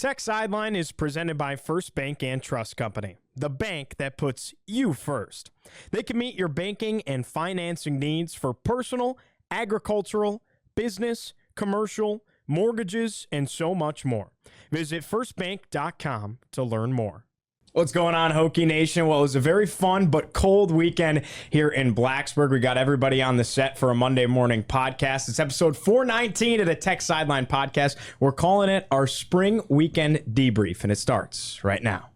Tech Sideline is presented by First Bank and Trust Company, the bank that puts you first. They can meet your banking and financing needs for personal, agricultural, business, commercial, mortgages, and so much more. Visit firstbank.com to learn more. What's going on, Hokie Nation? Well, it was a very fun but cold weekend here in Blacksburg. We got everybody on the set for a Monday morning podcast. It's episode 419 of the Tech Sideline podcast. We're calling it our spring weekend debrief, and it starts right now.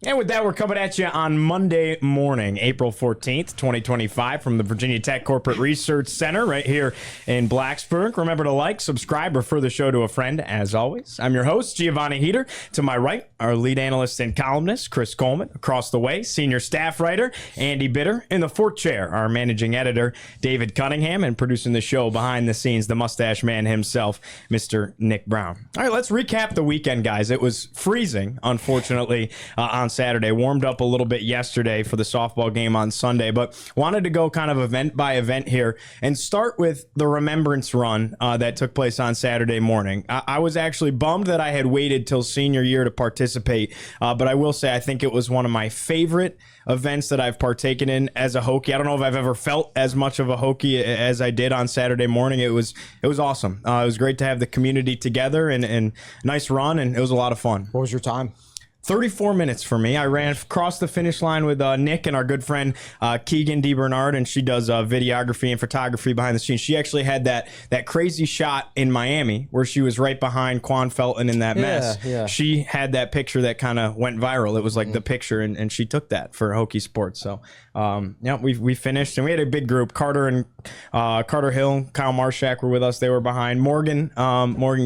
And with that, we're coming at you on Monday morning, April 14th, 2025, from the Virginia Tech Corporate Research Center right here in Blacksburg. Remember to like, subscribe, refer the show to a friend, as always. I'm your host, Giovanni Heater. To my right, our lead analyst and columnist, Chris Coleman. Across the way, senior staff writer, Andy Bitter. In the fourth chair, our managing editor, David Cunningham. And producing the show behind the scenes, the mustache man himself, Mr. Nick Brown. All right, let's recap the weekend, guys. It was freezing, unfortunately, on Saturday. Warmed up a little bit yesterday for the softball game on Sunday, but wanted to go kind of event by event here and start with the Remembrance Run that took place on Saturday morning. I was actually bummed that I had waited till senior year to participate, but I will say I think it was one of my favorite events that I've partaken in as a Hokie. I don't know if I've ever felt as much of a Hokie as I did on Saturday morning. It was awesome. It was great to have the community together and nice run, and it was a lot of fun. What was your time? 34 minutes for me. I ran across the finish line with Nick and our good friend Keegan DeBernard, and she does videography and photography behind the scenes. She actually had that crazy shot in Miami where she was right behind Quan Felton in that mess. Yeah. She had that picture that kind of went viral. It was like the picture, and she took that for Hokie Sports. So, yeah, we finished, and we had a big group. Carter Hill, Kyle Marshak were with us. They were behind. Morgan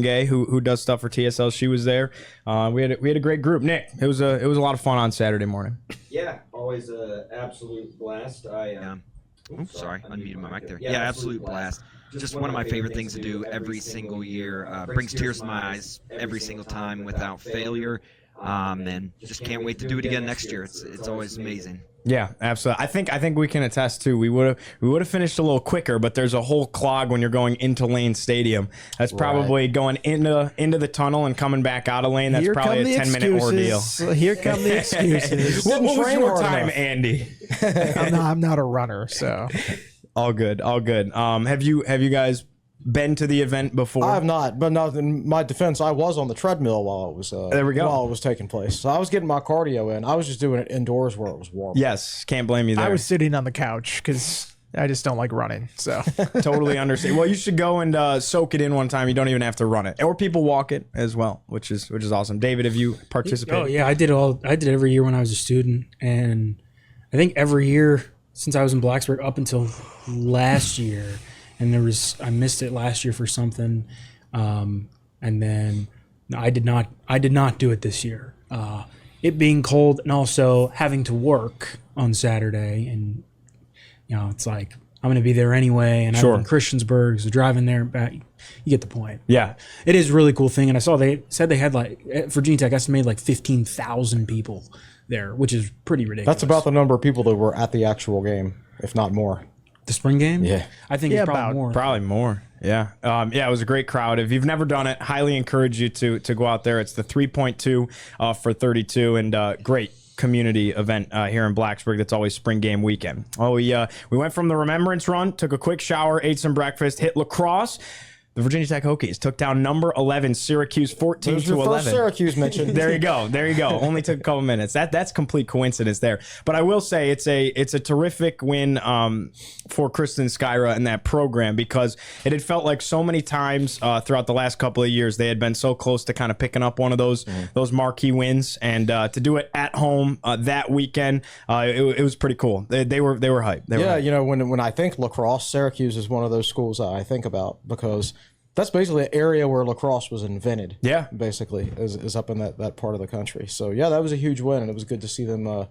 Gay, who does stuff for TSL, she was there. We had a great group. Nick, it was a lot of fun on Saturday morning. Yeah, always an absolute blast. Sorry, unmuted my mic there. Yeah, absolute blast. Just one of my favorite things to do every single year. Brings tears to my eyes every single time without failure. And just can't wait to do it again next year. It's always amazing. Yeah, absolutely. I think we can attest too. We would have finished a little quicker, but there's a whole clog when you're going into Lane Stadium. That's probably going into the tunnel and coming back out of Lane. That's probably a 10-minute ordeal. Here come the excuses. What was your time, Andy? I'm not a runner, so all good. Have you guys been to the event before? I have not, but not in my defense, I was on the treadmill while it was there we go. while it was taking place. So I was getting my cardio in. I was just doing it indoors where it was warm. Yes, can't blame you there. I was sitting on the couch because I just don't like running. So totally understand. Well, you should go and soak it in one time. You don't even have to run it, or people walk it as well, which is awesome. David, have you participated? Oh yeah, I did every year when I was a student, and I think every year since I was in Blacksburg up until last year. And I missed it last year for something, and then I did not do it this year. It being cold and also having to work on Saturday, and it's like I'm going to be there anyway, and I'm in Christiansburg, so driving there back, you get the point. Yeah, it is a really cool thing, and I saw they said they had Virginia Tech estimated 15,000 people there, which is pretty ridiculous. That's about the number of people that were at the actual game, if not more. The spring game? Yeah. I think it's probably more. Probably more. Yeah. It was a great crowd. If you've never done it, highly encourage you to go out there. It's the 3.2 for 32, and great community event here in Blacksburg. That's always spring game weekend. Oh, we went from the Remembrance Run, took a quick shower, ate some breakfast, hit Lacrosse. The Virginia Tech Hokies took down number 11 Syracuse 14 to 11. First Syracuse mentioned. There you go. Only took a couple minutes. That's complete coincidence there. But I will say it's a terrific win for Kristen Skyra and that program, because it had felt like so many times throughout the last couple of years they had been so close to kind of picking up one of those marquee wins, and to do it at home that weekend, it was pretty cool. They were hyped. When I think lacrosse, Syracuse is one of those schools I think about, because that's basically an area where lacrosse was invented. Yeah, basically, is up in that part of the country. So yeah, that was a huge win, and it was good to see them.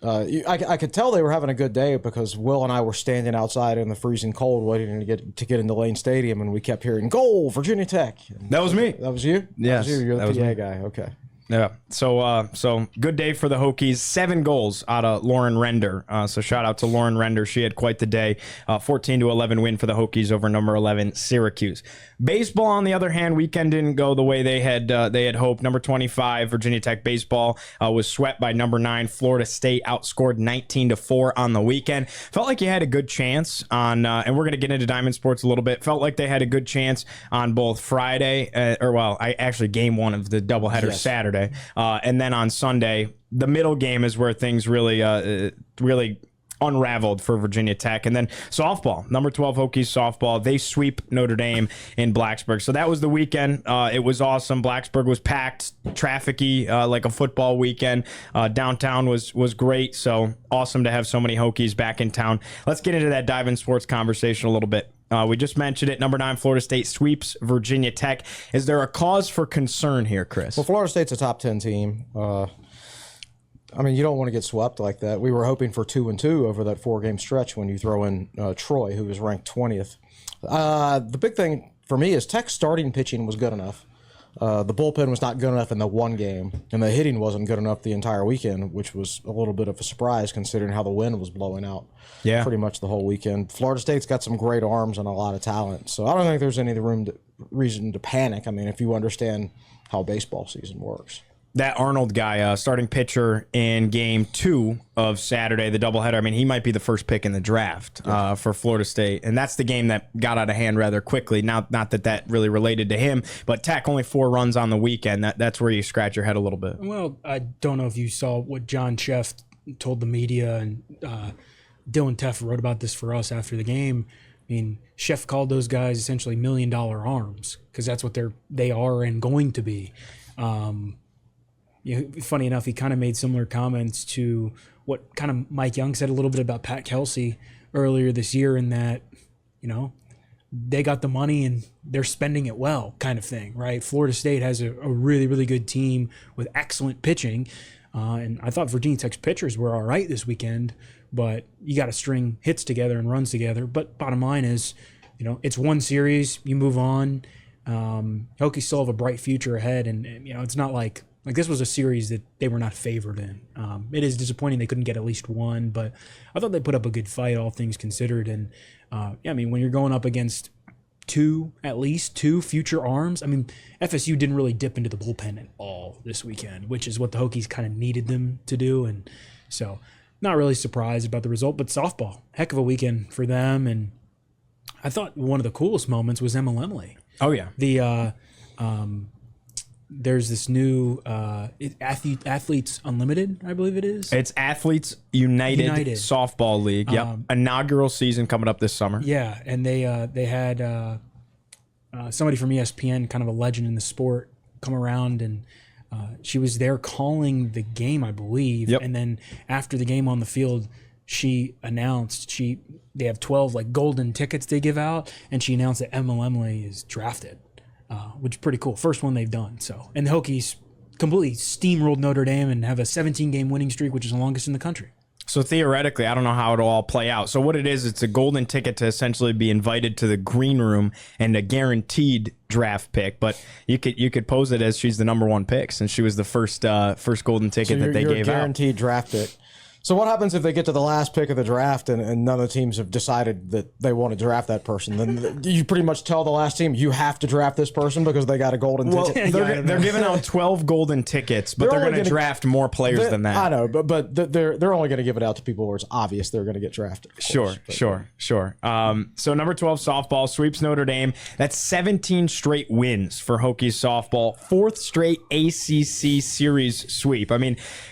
I could tell they were having a good day, because Will and I were standing outside in the freezing cold waiting to get into Lane Stadium, and we kept hearing "Goal, Virginia Tech." That was me. That was you. Yes, that was you. You're the PA guy. Okay. Yeah. So good day for the Hokies. 7 goals out of Lauren Render. So shout out to Lauren Render. She had quite the day. 14-11 win for the Hokies over number 11 Syracuse. Baseball, on the other hand, weekend didn't go the way they had hoped. Number 25 Virginia Tech baseball was swept by number 9 Florida State. Outscored 19-4 on the weekend. Felt like you had a good chance on, and we're going to get into Diamond Sports a little bit. Felt like they had a good chance on both Friday, game 1 of the doubleheader Saturday. And then on Sunday, the middle game is where things really unraveled for Virginia Tech. And then softball, number 12 Hokies softball, they sweep Notre Dame in Blacksburg. So that was the weekend. It was awesome. Blacksburg was packed, trafficy, like a football weekend. Downtown was great. So awesome to have so many Hokies back in town. Let's get into that dive in sports conversation a little bit. We just mentioned it. Number 9 Florida State sweeps Virginia Tech. Is there a cause for concern here, Chris? Well, Florida State's a top 10 team. You don't want to get swept like that. We were hoping for 2-2 over that 4-game stretch when you throw in Troy, who was ranked 20th. The big thing for me is Tech's starting pitching was good enough. The bullpen was not good enough in the one game, and the hitting wasn't good enough the entire weekend, which was a little bit of a surprise considering how the wind was blowing out pretty much the whole weekend. Florida State's got some great arms and a lot of talent, so I don't think there's any reason to panic. If you understand how baseball season works. That Arnold guy, starting pitcher in game 2 of Saturday, the doubleheader, he might be the first pick in the draft for Florida State. And that's the game that got out of hand rather quickly. Not that really related to him, but Tech only 4 runs on the weekend. That's where you scratch your head a little bit. Well, I don't know if you saw what John Sheff told the media, and Dylan Teff wrote about this for us after the game. Sheff called those guys essentially $1 million arms because that's what they are and going to be. Funny enough, he kind of made similar comments to what kind of Mike Young said a little bit about Pat Kelsey earlier this year, in that, they got the money and they're spending it well, kind of thing, right? Florida State has a really, really good team with excellent pitching. And I thought Virginia Tech's pitchers were all right this weekend, but you got to string hits together and runs together. But bottom line is, it's one series, you move on. Hokies still have a bright future ahead, and it's not like this was a series that they were not favored in. It is disappointing they couldn't get at least one, but I thought they put up a good fight, all things considered. And when you're going up against at least two future arms, FSU didn't really dip into the bullpen at all this weekend, which is what the Hokies kind of needed them to do. And so not really surprised about the result, but softball, heck of a weekend for them. And I thought one of the coolest moments was Iamaleava. Oh yeah. There's this new Athletes Unlimited, I believe it is. It's Athletes United Softball League. Yep. Inaugural season coming up this summer. Yeah, and they had somebody from ESPN, kind of a legend in the sport, come around, and she was there calling the game, I believe. Yep. And then after the game on the field, she announced they have 12 golden tickets they give out, and she announced that Iamaleava is drafted. Which is pretty cool. First one they've done. And the Hokies completely steamrolled Notre Dame and have a 17-game winning streak, which is the longest in the country. So theoretically, I don't know how it'll all play out. So what it is, it's a golden ticket to essentially be invited to the green room and a guaranteed draft pick. But you could pose it as she's the number 1 pick, since she was the first golden ticket that they gave out. Guaranteed draft pick. So what happens if they get to the last pick of the draft and none of the teams have decided that they want to draft that person? Then you pretty much tell the last team, you have to draft this person because they got a golden ticket. They're giving out 12 golden tickets, but they're going to draft more players than that. I know, but they're only going to give it out to people where it's obvious they're going to get drafted. Sure. So number 12 softball sweeps Notre Dame. That's 17 straight wins for Hokies softball. 4th straight ACC series sweep.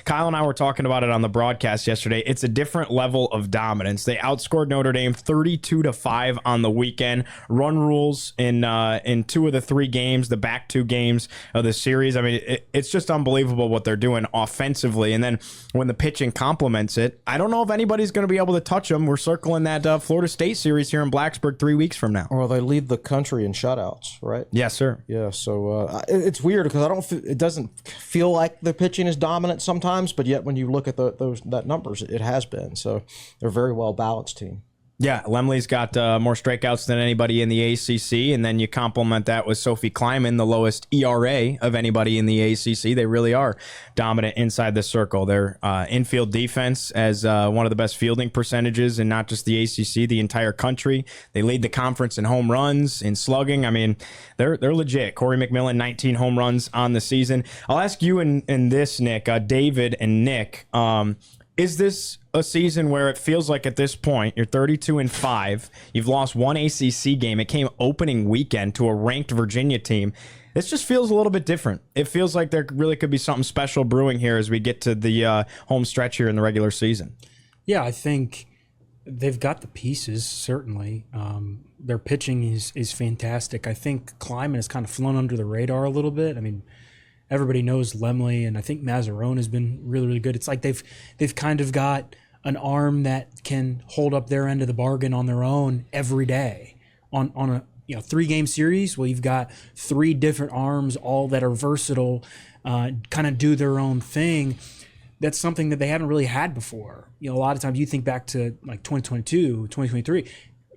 Kyle and I were talking about it on the broadcast yesterday. It's a different level of dominance. They outscored Notre Dame 32-5 on the weekend. Run rules in 2 of the 3 games, the back 2 games of the series. It's just unbelievable what they're doing offensively. And then when the pitching complements it, I don't know if anybody's going to be able to touch them. We're circling that Florida State series here in Blacksburg 3 weeks from now. Well, they lead the country in shutouts, right? Yes, sir. Yeah. So it's weird because it doesn't feel like the pitching is dominant sometimes, but yet when you look at that numbers, it has been. So they're a very well balanced team. Yeah, Lemley's got more strikeouts than anybody in the ACC, and then you complement that with Sophie Kleiman, the lowest ERA of anybody in the ACC. They really are dominant inside the circle. Their infield defense as one of the best fielding percentages in not just the ACC, the entire country. They lead the conference in home runs, in slugging. I mean, they're legit. Corey McMillan, 19 home runs on the season. I'll ask you in this, Nick, David and Nick, is this a season where it feels like at this point you're 32-5, you've lost one ACC game, it came opening weekend to a ranked Virginia team? This just feels a little bit different. It feels like there really could be something special brewing here as we get to the home stretch here in the regular season. Yeah, I think they've got the pieces, certainly. Their pitching is fantastic. I think Kleiman has kind of flown under the radar a little bit. I mean, everybody knows Lemley, and I think Mazzarone has been really, really good. It's like they've kind of got an arm that can hold up their end of the bargain on their own every day. On a 3-game series, well, you've got 3 different arms, all that are versatile, kind of do their own thing. That's something that they haven't really had before. A lot of times you think back to like 2022, 2023,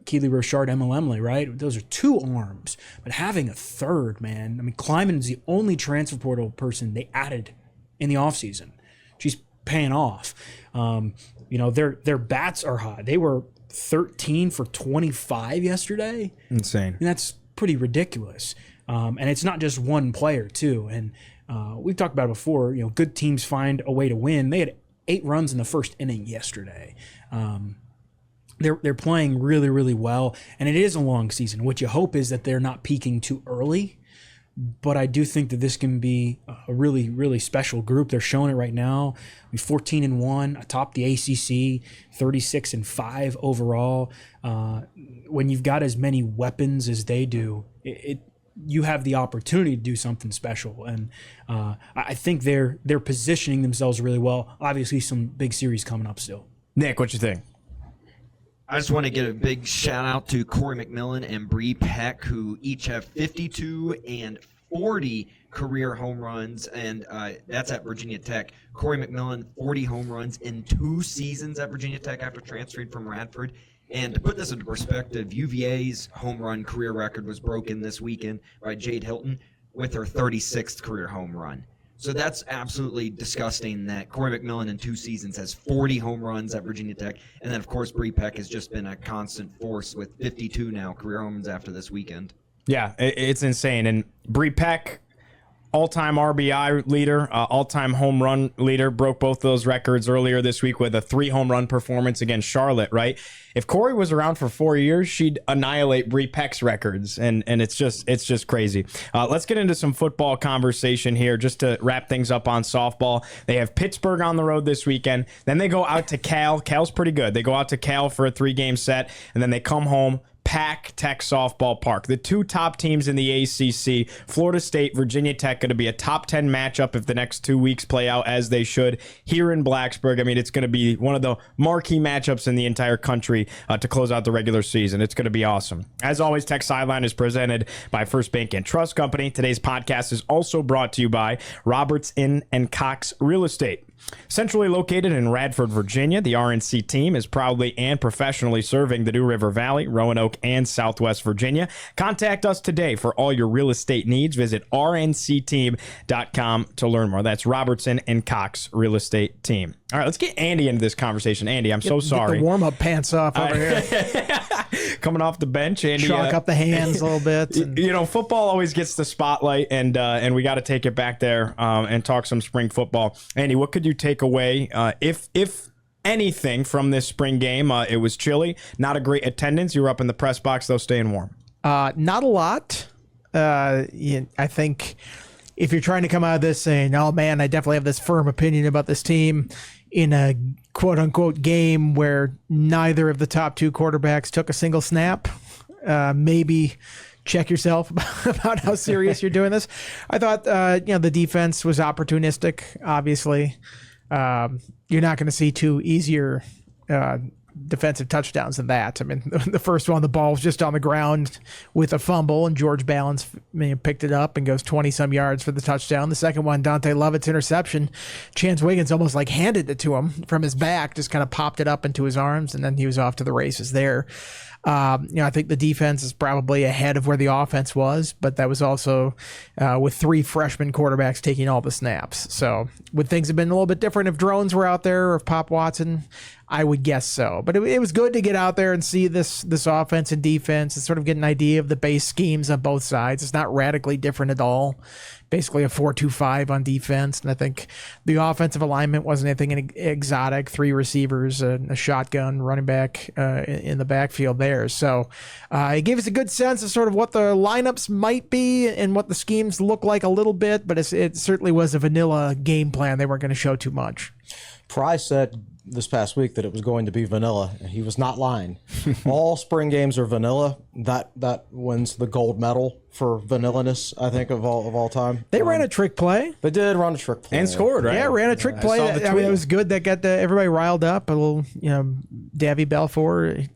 Keely Rochard, Emma Lemley, right? Those are 2 arms. But having a third, man, I mean, Kleiman is the only transfer portal person they added in the offseason. She's paying off. Their bats are high. They were 13 for 25 yesterday. Insane. And that's pretty ridiculous. And it's not just one player, too. And we've talked about it before. Good teams find a way to win. They had 8 runs in the first inning yesterday. They're playing really, really well, and it is a long season. What you hope is that they're not peaking too early, but I do think that this can be a really, really special group. They're showing it right now. 14-1 atop the ACC, 36-5 overall. When you've got as many weapons as they do, you have the opportunity to do something special, and I think they're positioning themselves really well. Obviously, some big series coming up still. Nick, what you think? I just want to give a big shout out to Corey McMillan and Bree Peck, who each have 52 and 40 career home runs, and that's at Virginia Tech. Corey McMillan, 40 home runs in 2 seasons at Virginia Tech after transferring from Radford. And to put this into perspective, UVA's home run career record was broken this weekend by Jade Hilton with her 36th career home run. So that's absolutely disgusting that Corey McMillan in 2 seasons has 40 home runs at Virginia Tech. And then, of course, Bree Peck has just been a constant force with 52 now career home runs after this weekend. Yeah, it's insane. And Bree Peck, all-time RBI leader, all-time home run leader, broke both those records earlier this week with a 3-home-run performance against Charlotte, right? If Corey was around for 4 years, she'd annihilate Bree Peck's records, and it's just crazy. Let's get into some football conversation here just to wrap things up on softball. They have Pittsburgh on the road this weekend. Then they go out to Cal. Cal's pretty good. They go out to Cal for a 3-game set, and then they come home, pack Tech Softball Park. The 2 top teams in the ACC, Florida State, Virginia Tech, going to be a top 10 matchup if the next 2 weeks play out as they should here in Blacksburg. I mean, it's going to be one of the marquee matchups in the entire country to close out the regular season. It's going to be awesome. As always, Tech Sideline is presented by First Bank and Trust Company. Today's podcast is also brought to you by Roberts Inn and Cox Real Estate. Centrally located in Radford, Virginia, the RNC team is proudly and professionally serving the New River Valley, Roanoke, and Southwest Virginia. Contact us today for all your real estate needs. Visit rncteam.com to learn more. That's Robertson and Cox Real Estate Team. All right, let's get Andy into this conversation. Andy, I'm so sorry. Get the warm-up pants off over here. Coming off the bench, Andy. Chalk up the hands a little bit. And football always gets the spotlight, and we got to take it back there and talk some spring football. Andy, what could you take away, if anything, from this spring game? It was chilly, not a great attendance. You were up in the press box, though, staying warm. Not a lot. I think if you're trying to come out of this saying, oh, man, I definitely have this firm opinion about this team in a quote-unquote game where neither of the top 2 quarterbacks took a single snap, maybe check yourself about how serious you're doing this. I thought, the defense was opportunistic, obviously. You're not going to see 2 easier defensive touchdowns than that. I mean, the first one, the ball was just on the ground with a fumble, and George Balance picked it up and goes 20-some yards for the touchdown. The second one, Dante Lovett's interception, Chance Wiggins almost like handed it to him from his back, just kind of popped it up into his arms, and then he was off to the races there. I think the defense is probably ahead of where the offense was, but that was also with 3 freshman quarterbacks taking all the snaps. So would things have been a little bit different if drones were out there or if Pop Watson? I would guess so. But it was good to get out there and see this offense and defense and sort of get an idea of the base schemes on both sides. It's not radically different at all. Basically a 4-2-5 on defense. And I think the offensive alignment wasn't anything exotic. 3 receivers, a shotgun, running back in the backfield there. So it gave us a good sense of sort of what the lineups might be and what the schemes look like a little bit. But it certainly was a vanilla game plan. They weren't going to show too much. Pry said this past week that it was going to be vanilla, and he was not lying. All spring games are vanilla. That wins the gold medal for vanillaness, I think, of all time. They ran a trick play. They did run a trick play and scored, right? Yeah, ran a trick play. I mean, it was good. That got everybody riled up. A little, Davy Belfour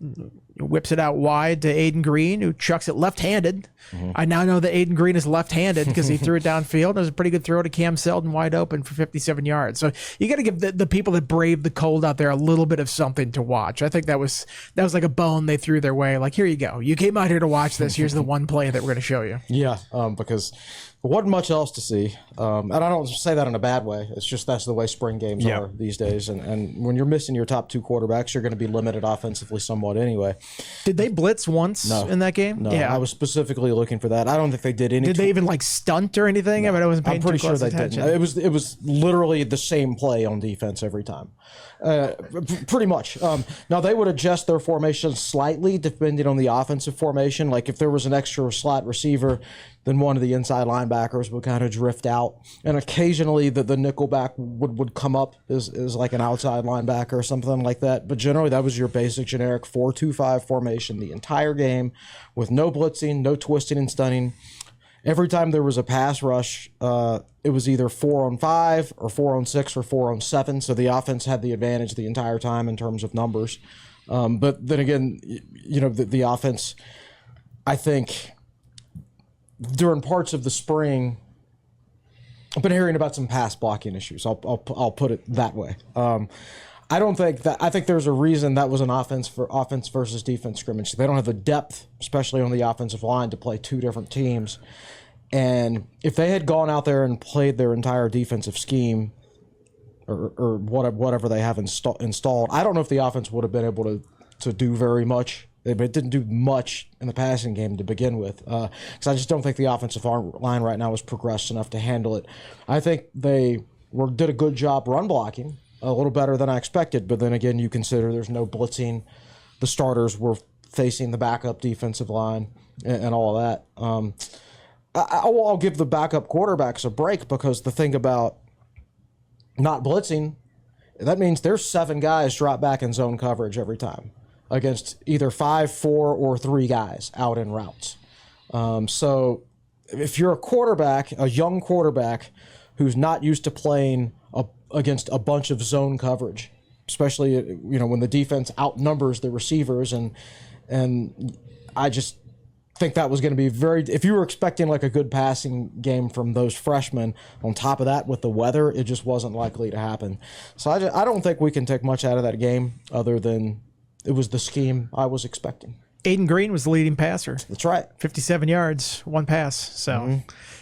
whips it out wide to Aiden Green, who chucks it left-handed. Mm-hmm. I now know that Aiden Green is left-handed because he threw it downfield. It was a pretty good throw to Cam Selden wide open for 57 yards. So you got to give the people that braved the cold out there a little bit of something to watch. I think that was like a bone they threw their way. Like, here you go. You came out here to watch this. Here's the one play that we're going to show you. Yeah, because there wasn't much else to see. And I don't say that in a bad way. It's just that's the way spring games are these days. And when you're missing your top 2 quarterbacks, you're going to be limited offensively somewhat anyway. Did they blitz once in that game? No, yeah. I was specifically looking for that. I don't think they did any. Did they even stunt or anything? No. I mean, I wasn't paying I'm pretty too close sure they attention. didn't. It was literally the same play on defense every time. Pretty much. Now, they would adjust their formation slightly depending on the offensive formation. Like if there was an extra slot receiver, then one of the inside linebackers would kind of drift out. And occasionally the nickelback would come up as like an outside linebacker or something like that. But generally that was your basic generic 4-2-5 formation the entire game with no blitzing, no twisting and stunning. Every time there was a pass rush, it was either 4-on-5 or 4-on-6 or 4-on-7. So the offense had the advantage the entire time in terms of numbers. But then again, the offense, I think during parts of the spring, I've been hearing about some pass blocking issues. I'll put it that way. I think there's a reason that was an offense versus defense scrimmage. They don't have the depth, especially on the offensive line, to play 2 different teams. And if they had gone out there and played their entire defensive scheme or whatever they have installed, I don't know if the offense would have been able to do very much. It didn't do much in the passing game to begin with, because I just don't think the offensive line right now is progressed enough to handle it. I think they did a good job run blocking, a little better than I expected, but then again, you consider there's no blitzing. The starters were facing the backup defensive line and all of that. I'll give the backup quarterbacks a break, because the thing about not blitzing, that means there's 7 guys drop back in zone coverage every time against either 5, 4, or 3 guys out in routes. So if you're a quarterback, a young quarterback who's not used to playing against a bunch of zone coverage, especially when the defense outnumbers the receivers, and I just think that was going to be if you were expecting like a good passing game from those freshmen, on top of that with the weather, it just wasn't likely to happen. So I don't think we can take much out of that game other than it was the scheme I was expecting. Aiden Green was the leading passer. That's right. 57 yards, 1 pass. So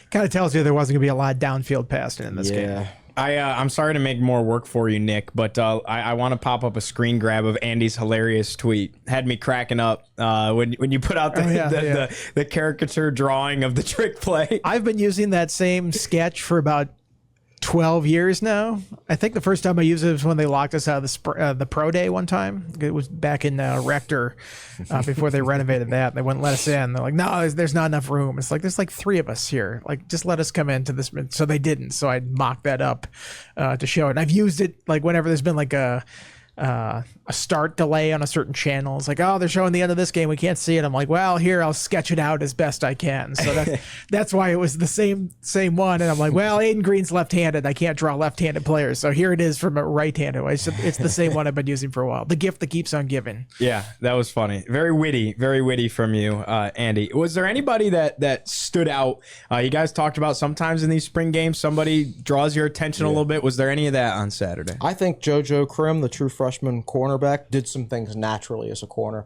kind of tells you there wasn't going to be a lot of downfield passing in this game. I'm sorry to make more work for you, Nick, but I want to pop up a screen grab of Andy's hilarious tweet. Had me cracking up when you put out the caricature drawing of the trick play. I've been using that same sketch for about 12 years now. I think the first time I used it was when they locked us out of the pro day one time. It was back in Rector before they renovated that. They wouldn't let us in. They're like, no, there's not enough room. It's like, there's like 3 of us here. Like, just let us come into this. So they didn't. So I mocked that up to show it. And I've used it like whenever there's been like a a start delay on a certain channel. It's like, oh, they're showing the end of this game. We can't see it. I'm like, well, here, I'll sketch it out as best I can. So that's why it was the same one. And I'm like, well, Aiden Green's left-handed. I can't draw left-handed players. So here it is from a right-handed. It's the same one I've been using for a while. The gift that keeps on giving. Yeah, that was funny. Very witty from you, Andy. Was there anybody that stood out? You guys talked about sometimes in these spring games, somebody draws your attention a little bit. Was there any of that on Saturday? I think JoJo Krim, the true freshman cornerback, did some things naturally as a corner.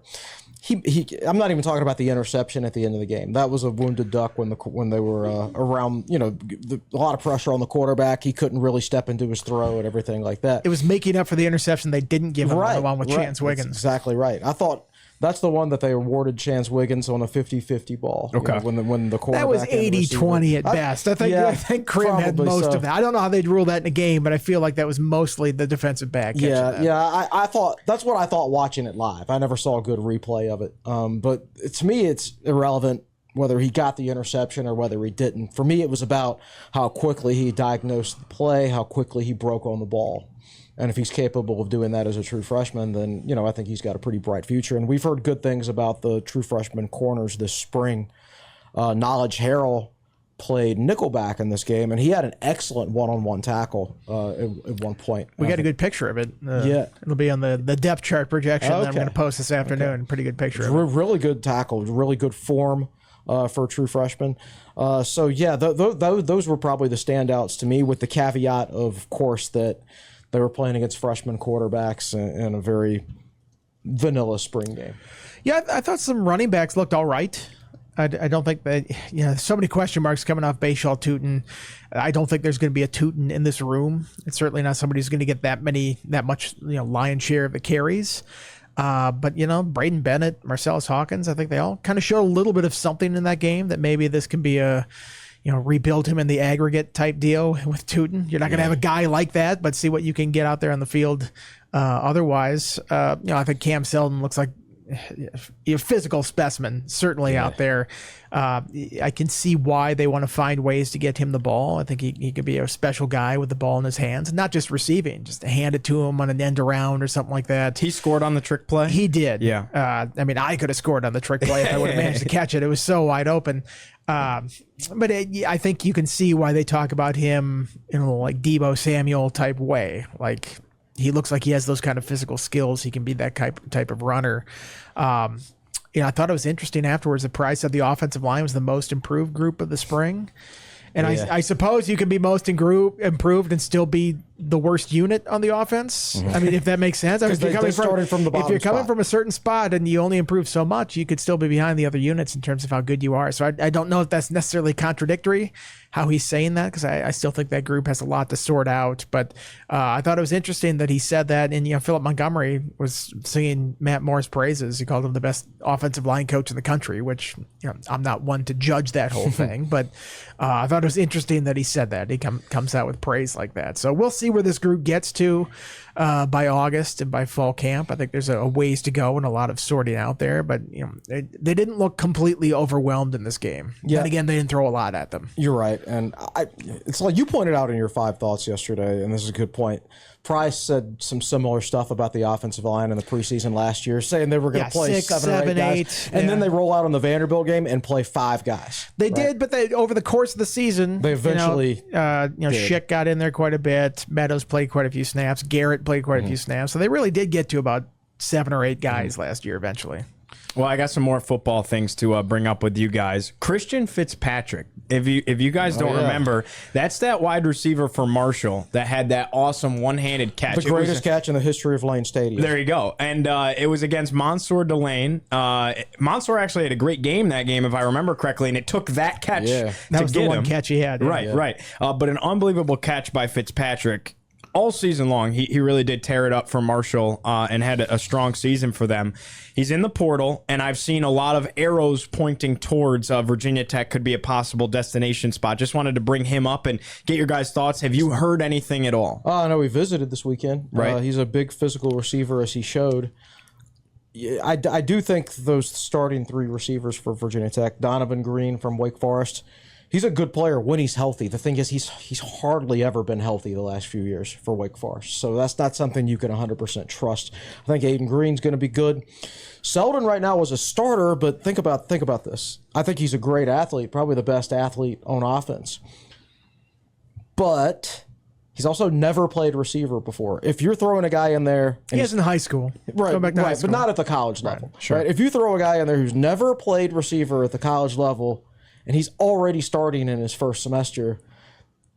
I'm not even talking about the interception at the end of the game. That was a wounded duck when they were around, a lot of pressure on the quarterback. He couldn't really step into his throw and everything like that. It was making up for the interception they didn't give him along with Chance Wiggins. That's exactly right. I thought that's the one that they awarded Chance Wiggins on a 50-50 ball. Okay. When the quarterback. That was 80-20 at best. I think Krim had most of that. I don't know how they'd rule that in a game, but I feel like that was mostly the defensive back. I thought that's what I thought watching it live. I never saw a good replay of it. But to me, it's irrelevant whether he got the interception or whether he didn't. For me, it was about how quickly he diagnosed the play, how quickly he broke on the ball. And if he's capable of doing that as a true freshman, then, I think he's got a pretty bright future. And we've heard good things about the true freshman corners this spring. Knowledge Harrell played nickelback in this game, and he had an excellent one-on-one tackle at one point. We got a good picture of it. It'll be on the depth chart projection that I'm going to post this afternoon. Okay. Pretty good picture of it. Really good tackle, really good form for a true freshman. Those were probably the standouts to me, with the caveat, of course, that they were playing against freshman quarterbacks in a very vanilla spring game. Yeah, I thought some running backs looked all right. I don't think that, so many question marks coming off Bashaw Tootin. I don't think there's going to be a Tootin in this room. It's certainly not somebody who's going to get that much, lion's share of the carries. But, Braden Bennett, Marcellus Hawkins, I think they all kind of showed a little bit of something in that game that maybe this can be rebuild him in the aggregate type deal with Tootin. You're not going to have a guy like that, but see what you can get out there on the field. Otherwise, I think Cam Selden looks like a physical specimen, certainly out there. I can see why they want to find ways to get him the ball. I think he could be a special guy with the ball in his hands, not just receiving, just to hand it to him on an end around or something like that. He scored on the trick play? He did. Yeah. I could have scored on the trick play if I would have managed to catch it. It was so wide open. But I think you can see why they talk about him in a little like Deebo Samuel type way. Like, he looks like he has those kind of physical skills. He can be that type of runner. I thought it was interesting afterwards. The Price said the offensive line was the most improved group of the spring. And I suppose you can be most improved and still be the worst unit on the offense. Mm-hmm. I mean, if that makes sense. Because they started from the bottom. If you're coming spot. from a certain spot and you only improve so much, you could still be behind the other units in terms of how good you are. So I don't know if that's necessarily contradictory, how he's saying that, because I still think that group has a lot to sort out. But I thought it was interesting that he said that. And, Philip Montgomery was singing Matt Moore's praises. He called him the best offensive line coach in the country, which I'm not one to judge that whole thing. But I thought it was interesting that he said that. He comes out with praise like that. So we'll see where this group gets to by August and by fall camp. I think there's a ways to go and a lot of sorting out there. But they didn't look completely overwhelmed in this game. Yeah. And again, they didn't throw a lot at them. You're right. And it's like you pointed out in your 5 thoughts yesterday, and this is a good point. Price said some similar stuff about the offensive line in the preseason last year, saying they were going to play 7 or 8 guys. And then they roll out on the Vanderbilt game and play 5 guys. They did, but over the course of the season, they eventually Schick got in there quite a bit. Meadows played quite a few snaps. Garrett played quite a few snaps. So they really did get to about 7 or 8 guys last year eventually. Well, I got some more football things to bring up with you guys. Christian Fitzpatrick, if you guys don't remember, that's that wide receiver for Marshall that had that awesome one-handed catch. The greatest catch in the history of Lane Stadium. There you go. And it was against Mansour Delane. Mansour actually had a great game that game, if I remember correctly, and it took that catch to that was the one him. catch he had. Right. But an unbelievable catch by Fitzpatrick. All season long, he really did tear it up for Marshall and had a strong season for them. He's in the portal, and I've seen a lot of arrows pointing towards Virginia Tech could be a possible destination spot. Just wanted to bring him up and get your guys' thoughts. Have you heard anything at all? I know we visited this weekend. Right. He's a big physical receiver, as he showed. I do think those starting 3 receivers for Virginia Tech, Donovan Green from Wake Forest, He's a good player when he's healthy. The thing is, he's hardly ever been healthy the last few years for Wake Forest. So that's not something you can 100% trust. I think Aiden Green's going to be good. Selden right now was a starter, but think about this. I think he's a great athlete, probably the best athlete on offense. But he's also never played receiver before. If you're throwing a guy in there... He is in high school. Right, Back to high school. But not at the college level. Right, sure. Right? If you throw a guy in there who's never played receiver at the college level and he's already starting in his first semester,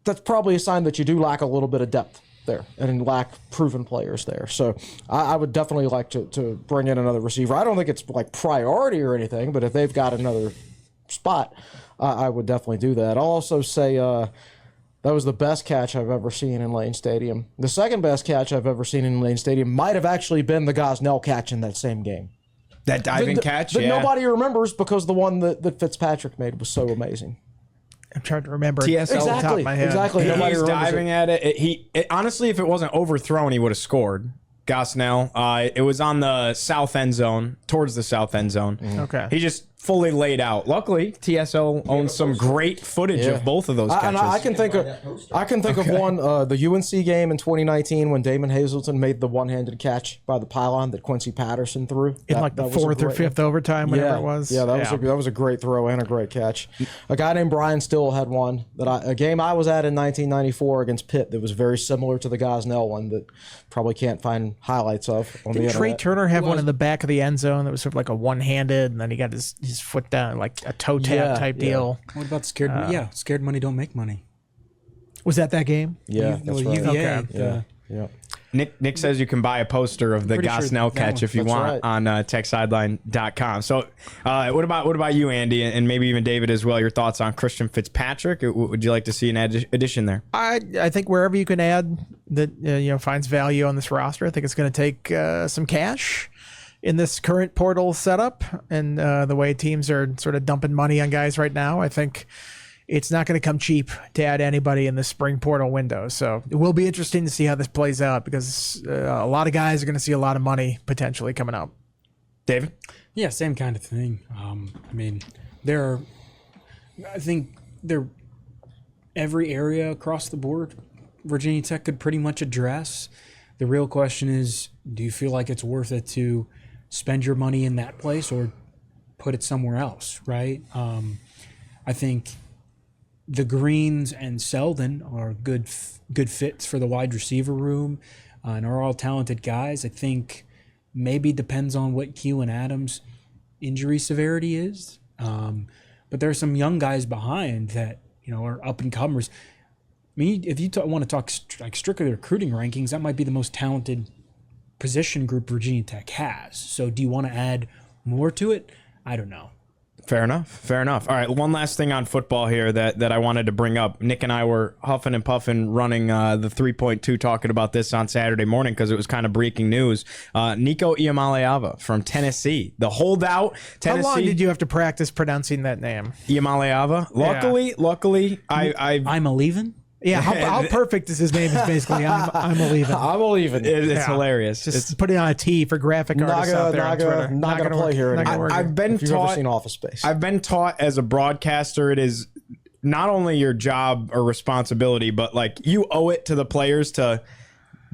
that's probably a sign that you do lack a little bit of depth there and lack proven players there. So I would definitely like to bring in another receiver. I don't think it's like priority or anything, but if they've got another spot, I would definitely do that. I'll also say that was the best catch I've ever seen in Lane Stadium. The second best catch I've ever seen in Lane Stadium might have actually been the Gosnell catch in that same game. That diving catch, that nobody remembers because the one that Fitzpatrick made was so amazing. I'm trying to remember. TSL off the top of my head. Exactly. He's diving at it. Honestly, if it wasn't overthrown, he would have scored. Gosnell. It was on the south end zone, towards the south end zone. Okay. He just fully laid out. Luckily, TSL owns some great footage of both of those catches. I can think of one, the UNC game in 2019 when Damon Hazelton made the one-handed catch by the pylon that Quincy Patterson threw. In like the fourth or fifth overtime, whatever it was. Yeah, that was a great throw and a great catch. A guy named Brian Still had one, a game I was at in 1994 against Pitt that was very similar to the Gosnell one that probably can't find highlights of on the internet. Trey Turner have one in the back of the end zone that was sort of like a one-handed, and then he got his foot down, like a toe tap type deal. What about scared? Scared money don't make money. Was that game? Yeah, that's right. UVA. Yeah. Nick says you can buy a poster of the Gosnell catch if you want on techsideline.com. So what about you, Andy, and maybe even David as well? Your thoughts on Christian Fitzpatrick? Would you like to see an addition there? I think wherever you can add that finds value on this roster, I think it's going to take some cash in this current portal setup and the way teams are sort of dumping money on guys right now. I think it's not going to come cheap to add anybody in the spring portal window. So it will be interesting to see how this plays out because a lot of guys are going to see a lot of money potentially coming out. David? Yeah, same kind of thing. I think every area across the board, Virginia Tech could pretty much address. The real question is, do you feel like it's worth it to spend your money in that place or put it somewhere else, right? I think the Greens and Selden are good fits for the wide receiver room and are all talented guys. I think maybe depends on what Keelan Adams' injury severity is. But there are some young guys behind that are up-and-comers. I mean, if you want to talk like strictly recruiting rankings, that might be the most talented position group Virginia Tech has. So do you want to add more to it? I don't know. Fair enough. All right, one last thing on football here that I wanted to bring up. Nick and I were huffing and puffing running the 3.2 talking about this on Saturday morning because it was kind of breaking news. Nico Iamaleava from Tennessee. The holdout, Tennessee. How long did you have to practice pronouncing that name? Iamaleava? Luckily, I'm a leaving? Yeah, how perfect is his name is basically I'm a leaving. I'm a leaving. It's hilarious. Just putting on a T for graphic artists out there on Twitter. Not going to play here anymore. I've been if you've ever seen Office Space. I've been taught as a broadcaster it is not only your job or responsibility, but like you owe it to the players to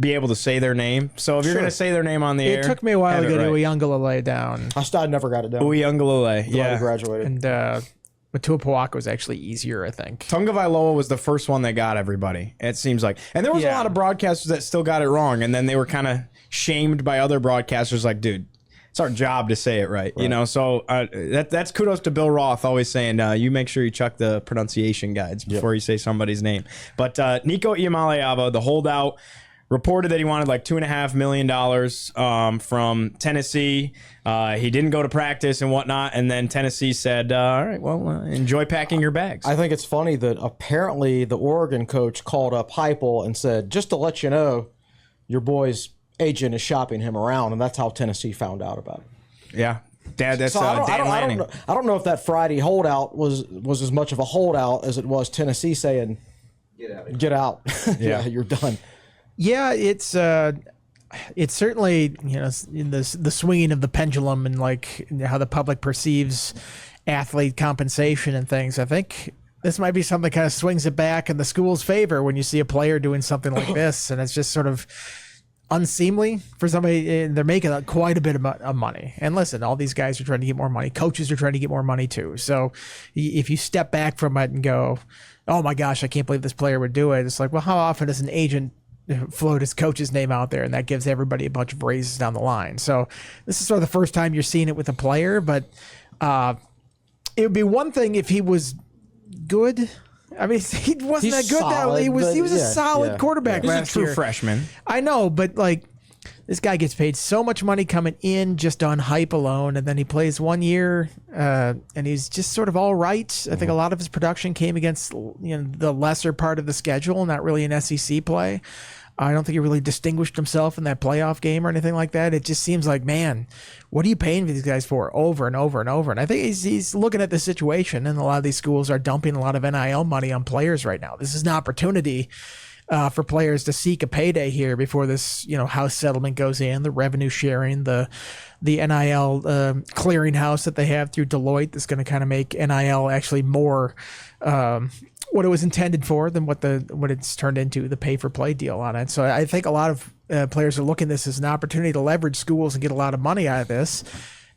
be able to say their name. So if you're going to say their name on the air. It took me a while to get Uyunglele down. I never got it down. Uyunglele, yeah. I graduated. And Matuapuaka was actually easier, I think. Tungavailoa was the first one that got everybody, it seems like. And there was a lot of broadcasters that still got it wrong, and then they were kind of shamed by other broadcasters like, dude, it's our job to say it right. So that's kudos to Bill Roth always saying, you make sure you check the pronunciation guides before you say somebody's name. But Nico Iamaleava, the holdout, reported that he wanted like $2.5 million from Tennessee. He didn't go to practice and whatnot, and then Tennessee said, all right, well, enjoy packing your bags. I think it's funny that apparently the Oregon coach called up Heupel and said, just to let you know, your boy's agent is shopping him around, and that's how Tennessee found out about it. Yeah. That's Dan Lanning. I don't know if that Friday holdout was as much of a holdout as it was Tennessee saying, get out. Yeah, you're done. Yeah, it's certainly the swinging of the pendulum and like how the public perceives athlete compensation and things. I think this might be something that kind of swings it back in the school's favor when you see a player doing something like this, and it's just sort of unseemly for somebody. They're making quite a bit of money. And listen, all these guys are trying to get more money. Coaches are trying to get more money too. So if you step back from it and go, oh my gosh, I can't believe this player would do it. It's like, well, how often does an agent float his coach's name out there, and that gives everybody a bunch of raises down the line? So this is sort of the first time you're seeing it with a player, but it would be one thing if he was good. I mean, he wasn't that good. Solid, he was a solid quarterback last year. He's a true freshman. I know, but like, this guy gets paid so much money coming in just on hype alone, and then he plays 1 year, and he's just sort of all right. I think a lot of his production came against the lesser part of the schedule, not really an SEC play. I don't think he really distinguished himself in that playoff game or anything like that. It just seems like, man, what are you paying these guys for over and over and over? And I think he's looking at the situation, and a lot of these schools are dumping a lot of NIL money on players right now. This is an opportunity for players to seek a payday here before this, house settlement goes in, the revenue sharing, the NIL clearinghouse that they have through Deloitte that's going to kind of make NIL actually more what it was intended for than what it's turned into, the pay for play deal on it. So I think a lot of players are looking at this as an opportunity to leverage schools and get a lot of money out of this.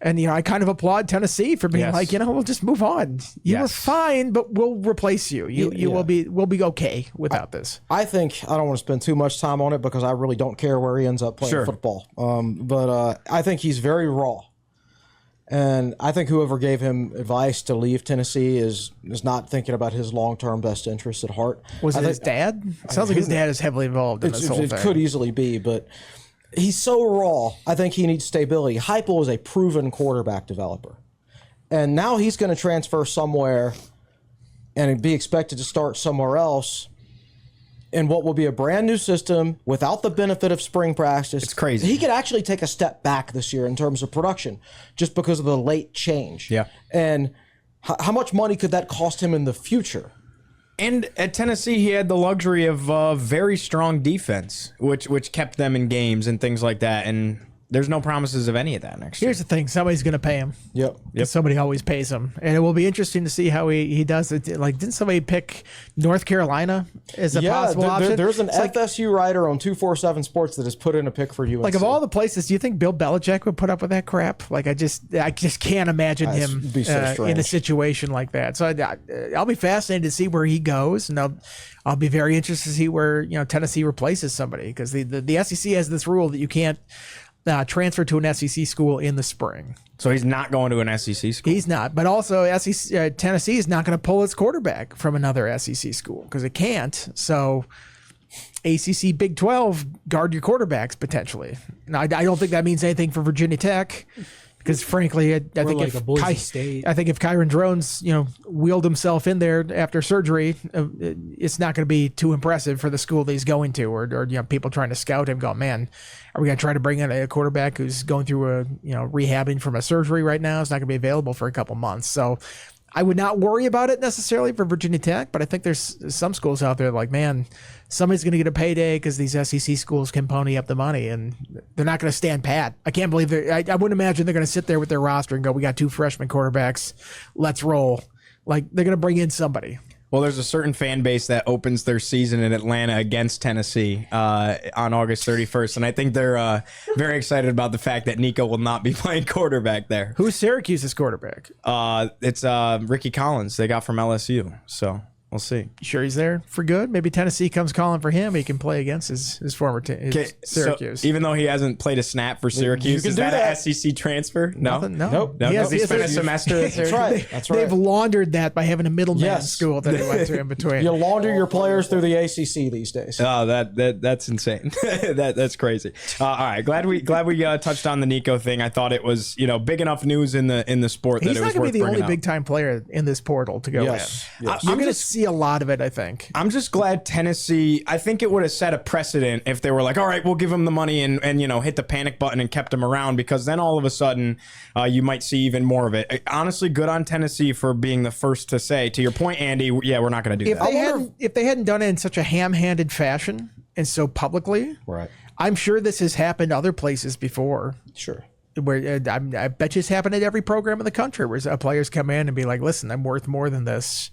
And, I kind of applaud Tennessee for being like, we'll just move on. You were fine, but we'll replace you. We'll be okay without this. I think I don't want to spend too much time on it because I really don't care where he ends up playing football. But I think he's very raw. And I think whoever gave him advice to leave Tennessee is not thinking about his long-term best interests at heart. Was it his dad? It sounds like his dad is heavily involved in this whole thing. It could easily be, but he's so raw. I think he needs stability. Heupel is a proven quarterback developer. And now he's going to transfer somewhere and be expected to start somewhere else in what will be a brand new system without the benefit of spring practice. It's crazy. He could actually take a step back this year in terms of production just because of the late change. Yeah. And how much money could that cost him in the future? And at Tennessee, he had the luxury of very strong defense, which kept them in games and things like that. And there's no promises of any of that next year. Here's the thing. Somebody's going to pay him. Yep. Somebody always pays him. And it will be interesting to see how he does it. Like, didn't somebody pick North Carolina as a possible option? There's an FSU writer on 247 Sports that has put in a pick for UNC. Like, of all the places, do you think Bill Belichick would put up with that crap? Like, I just can't imagine him in a situation like that. So I'll be fascinated to see where he goes. And I'll be very interested to see where, Tennessee replaces somebody. Because the SEC has this rule that you can't transfer to an SEC school in the spring. So he's not going to an SEC school? He's not. But also, Tennessee is not going to pull its quarterback from another SEC school because it can't. So ACC, Big 12, guard your quarterbacks potentially. Now, I don't think that means anything for Virginia Tech. Because frankly, I think like I think if Kyron Drones, wheeled himself in there after surgery, it's not going to be too impressive for the school that he's going to, or people trying to scout him. Go, man, are we going to try to bring in a quarterback who's going through rehabbing from a surgery right now? It's not going to be available for a couple months. So I would not worry about it necessarily for Virginia Tech, but I think there's some schools out there like, man, somebody's going to get a payday because these SEC schools can pony up the money, and they're not going to stand pat. I can't believe I wouldn't imagine they're going to sit there with their roster and go, we got 2 freshman quarterbacks, let's roll. Like, they're going to bring in somebody. Well, there's a certain fan base that opens their season in Atlanta against Tennessee on August 31st, and I think they're very excited about the fact that Nico will not be playing quarterback there. Who's Syracuse's quarterback? It's Ricky Collins they got from LSU, so we'll see. You sure he's there for good? Maybe Tennessee comes calling for him. He can play against his former team, Syracuse. So even though he hasn't played a snap for Syracuse, is that an SEC transfer? No. Nothing, no. Nope. No, he spent a semester at Syracuse. That's right. They've laundered that by having a middleman school that they went to in between. You launder your players through the ACC these days. Oh, that's insane. That's crazy. All right, glad we touched on the Nico thing. I thought it was big enough news in the sport that it was worth bringing up. He's not going to be the only big time player in this portal to go in. Yes. You're going to see a lot of it, I think. I'm just glad Tennessee, I think it would have set a precedent if they were like, all right, we'll give him the money and hit the panic button and kept him around, because then all of a sudden you might see even more of it. Honestly, good on Tennessee for being the first to say, to your point, Andy, yeah, we're not going to do that. If they hadn't done it in such a ham-handed fashion and so publicly, right? I'm sure this has happened other places before. Sure. Where I bet you it's happened at every program in the country where players come in and be like, listen, I'm worth more than this.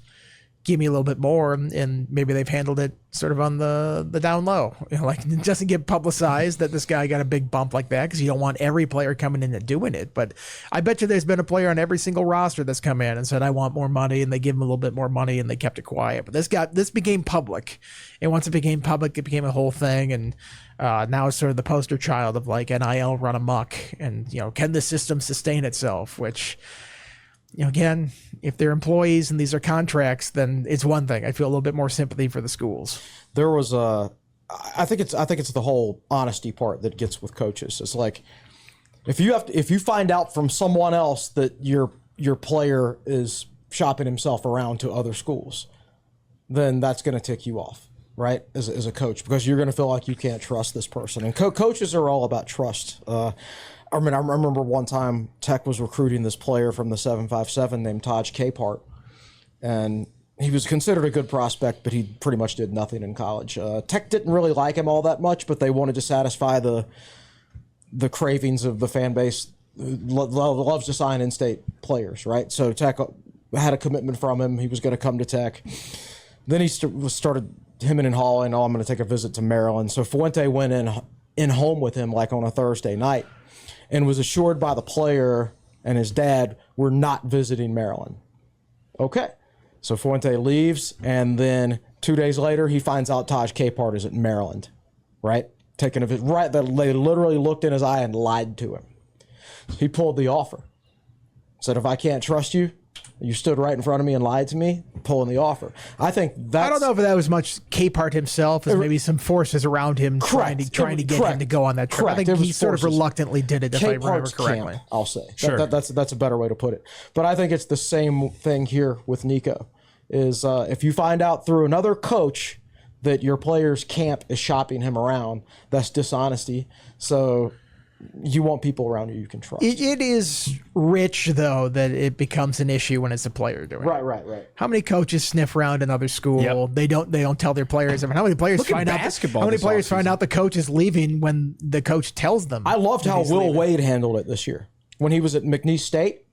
give me a little bit more, and maybe they've handled it sort of on the down low. Like, it doesn't get publicized that this guy got a big bump like that, because you don't want every player coming in and doing it. But I bet you there's been a player on every single roster that's come in and said, I want more money, and they give him a little bit more money, and they kept it quiet. But this became public, and once it became public, it became a whole thing, and now it's sort of the poster child of like NIL run amok, and can the system sustain itself? Which, again, if they're employees and these are contracts, then it's one thing. I feel a little bit more sympathy for the schools. There was I think it's the whole honesty part that gets with coaches. It's like, if you find out from someone else that your player is shopping himself around to other schools, then that's going to tick you off, right? As a coach, because you're going to feel like you can't trust this person. And coaches are all about trust. I remember one time Tech was recruiting this player from the 757 named Taj Capehart, and he was considered a good prospect, but he pretty much did nothing in college. Tech didn't really like him all that much, but they wanted to satisfy the cravings of the fan base who loves to sign in-state players, right? So Tech had a commitment from him. He was going to come to Tech. Then he started hemming and hawing, I'm going to take a visit to Maryland. So Fuente went in home with him like on a Thursday night, and was assured by the player and his dad, we're not visiting Maryland. Okay. So Fuente leaves, and then 2 days later, he finds out Taj Capehart is at Maryland, right? Taking a visit, right? That they literally looked in his eye and lied to him. He pulled the offer. Said, if I can't trust you, you stood right in front of me and lied to me, pulling the offer. I think that's... I don't know if that was much Capehart himself, as maybe some forces around him trying to get him to go on that trip. Correct. I think he sort of reluctantly did it, if I remember correctly. Camp, I'll say. Sure. That's a better way to put it. But I think it's the same thing here with Nico. Is if you find out through another coach that your player's camp is shopping him around, that's dishonesty. So you want people around you can trust. It is rich, though, that it becomes an issue when it's a player doing it. Right. How many coaches sniff around another school? Yep. They don't tell their players. I mean, how many players find out the coach is leaving when the coach tells them? I loved how Will Wade handled it this year when he was at McNeese State.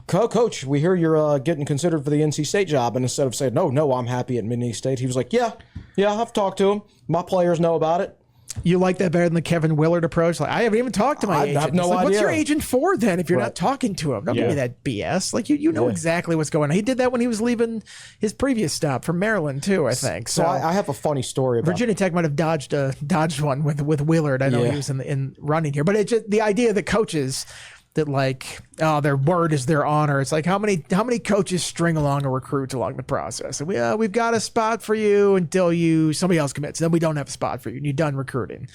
Coach, we hear you're getting considered for the NC State job, and instead of saying no, I'm happy at McNeese State, he was like, yeah, I've talked to him. My players know about it. You like that better than the Kevin Willard approach? Like, I haven't even talked to my agent. I have no idea. What's your agent for then if you're not talking to him? Don't give me that BS. Like, you know exactly what's going on. He did that when he was leaving his previous stop from Maryland too, I think. So I have a funny story about Virginia Tech might have dodged one with Willard. I know he was in running here, but it just, the idea that coaches that like, oh, their word is their honor. It's like, how many coaches string along a recruit along the process? And we've got a spot for you until somebody else commits. Then we don't have a spot for you and you're done recruiting.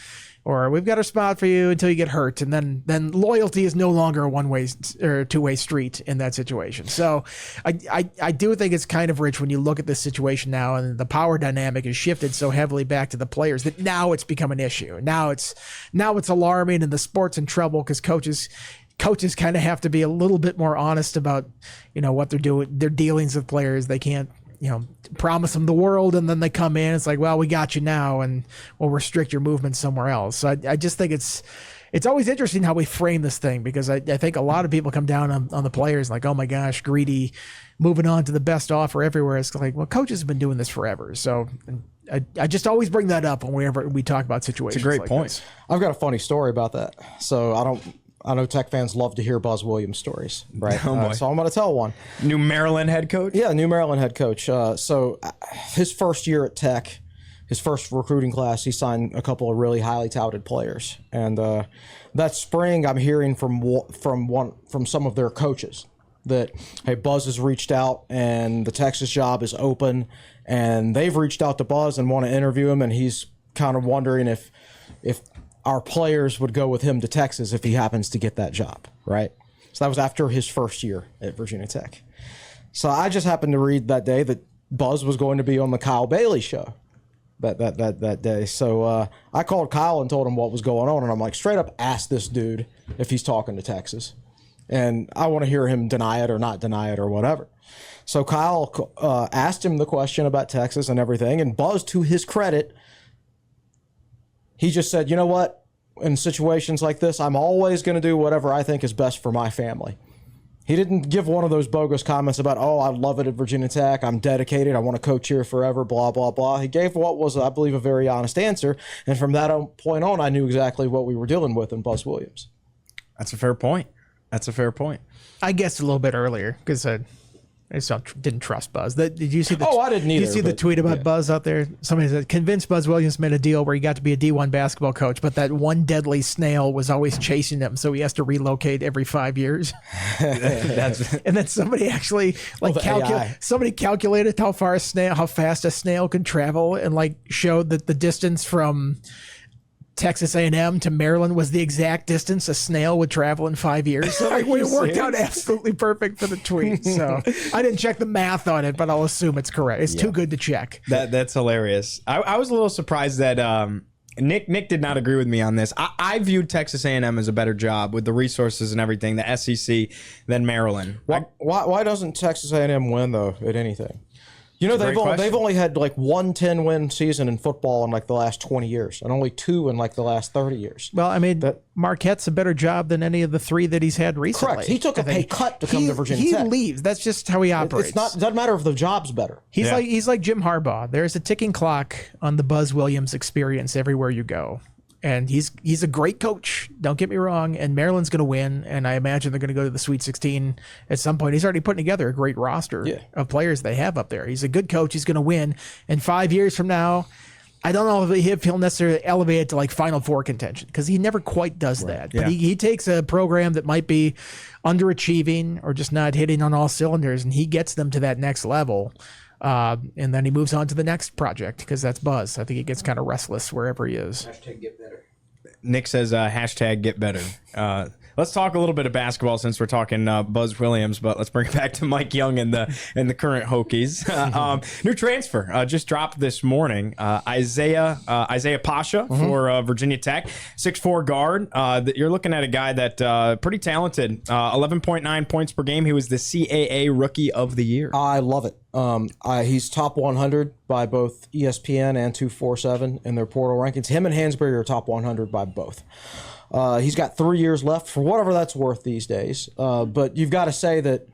Or we've got a spot for you until you get hurt. And then loyalty is no longer a one-way or two-way street in that situation. So I do think it's kind of rich when you look at this situation now, and the power dynamic has shifted so heavily back to the players that now it's become an issue. Now it's alarming, and the sport's in trouble because coaches kind of have to be a little bit more honest about, what they're doing, their dealings with players. They can't, promise them the world and then they come in. It's like, well, we got you now, and we'll restrict your movement somewhere else. So I just think it's always interesting how we frame this thing, because I think a lot of people come down on the players like, oh my gosh, greedy, moving on to the best offer everywhere. It's like, well, coaches have been doing this forever. So I just always bring that up whenever we talk about situations. It's a great like point. this. I've got a funny story about that. So I know Tech fans love to hear Buzz Williams stories, right? So I'm going to tell one. New Maryland head coach? Yeah, new Maryland head coach. So his first year at Tech, his first recruiting class, he signed a couple of really highly touted players. And that spring, I'm hearing from some of their coaches that, hey, Buzz has reached out and the Texas job is open, and they've reached out to Buzz and want to interview him, and he's kind of wondering if our players would go with him to Texas if he happens to get that job, right? So that was after his first year at Virginia Tech. So I just happened to read that day that Buzz was going to be on the Kyle Bailey show that day. So I called Kyle and told him what was going on, and I'm like, straight up ask this dude if he's talking to Texas. And I want to hear him deny it or not deny it or whatever. So Kyle asked him the question about Texas and everything, and Buzz, to his credit, he just said, you know what? In situations like this, I'm always going to do whatever I think is best for my family. He didn't give one of those bogus comments about, oh, I love it at Virginia Tech, I'm dedicated, I want to coach here forever, blah, blah, blah. He gave what was, I believe, a very honest answer. And from that point on, I knew exactly what we were dealing with in Buzz Williams. That's a fair point. I guessed a little bit earlier because I didn't trust Buzz. Did you see the? I didn't either. Did you see the tweet about Buzz out there? Somebody said, convinced Buzz Williams made a deal where he got to be a D1 basketball coach, but that one deadly snail was always chasing him, so he has to relocate every 5 years. And then somebody actually somebody calculated how fast a snail can travel, and like showed that the distance from Texas A&M to Maryland was the exact distance a snail would travel in 5 years. So it worked out absolutely perfect for the tweet. So I didn't check the math on it, but I'll assume it's correct. It's too good to check. That's hilarious. I was a little surprised that Nick did not agree with me on this. I viewed Texas A&M as a better job with the resources and everything, the SEC, than Maryland. Why doesn't Texas A&M win though at anything? You know, they've only had like 1 10-win season in football in like the last 20 years, and only 2 in like the last 30 years. Well, I mean, Marquette's a better job than any of the 3 that he's had recently. Correct. He took a pay cut to come to Virginia Tech. He leaves. That's just how he operates. It doesn't matter if the job's better. He's like Jim Harbaugh. There's a ticking clock on the Buzz Williams experience everywhere you go. And he's a great coach, don't get me wrong, and Maryland's going to win, and I imagine they're going to go to the Sweet 16 at some point. He's already putting together a great roster of players they have up there. He's a good coach. He's going to win. And 5 years from now, I don't know if he'll necessarily elevate it to like Final Four contention, because he never quite does that. But he takes a program that might be underachieving or just not hitting on all cylinders, and he gets them to that next level. And then he moves on to the next project because that's Buzz. I think he gets kind of restless wherever he is. Hashtag get better. Nick says hashtag get better. Let's talk a little bit of basketball since we're talking Buzz Williams, but let's bring it back to Mike Young and the current Hokies. New transfer just dropped this morning. Izaiah Pasha for Virginia Tech, 6'4" guard. You're looking at a guy that pretty talented. 11.9 points per game. He was the CAA Rookie of the Year. I love it. He's top 100 by both ESPN and 247 in their portal rankings. Him and Hansberry are top 100 by both. He's got 3 years left for whatever that's worth these days. But you've got to say that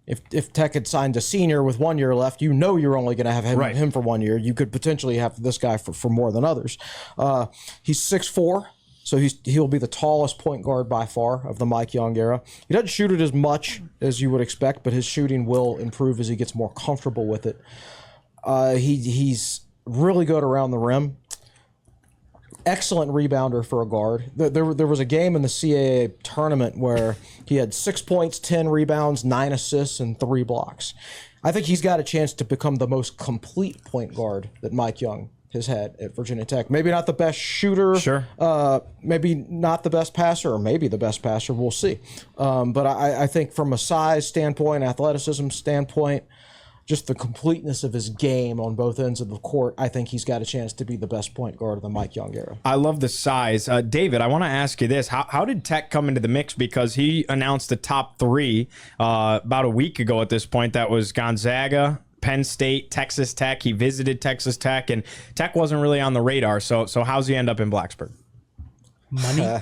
if Tech had signed a senior with 1 year left, you know you're only going to have him for 1 year. You could potentially have this guy for more than others. He's 6'4", so he'll be the tallest point guard by far of the Mike Young era. He doesn't shoot it as much as you would expect, but his shooting will improve as he gets more comfortable with it. He's really good around the rim. Excellent rebounder for a guard. There was a game in the CAA tournament where he had 6 points, 10 rebounds, 9 assists, and 3 blocks. I think he's got a chance to become the most complete point guard that Mike Young has had at Virginia Tech. Maybe not the best shooter, maybe not the best passer, or maybe the best passer. We'll see. But I think from a size standpoint, athleticism standpoint, just the completeness of his game on both ends of the court, I think he's got a chance to be the best point guard of the Mike Young era. I love the size. David, I want to ask you this. How did Tech come into the mix? Because he announced the top 3 about a week ago at this point. That was Gonzaga, Penn State, Texas Tech. He visited Texas Tech, and Tech wasn't really on the radar. So how's he end up in Blacksburg?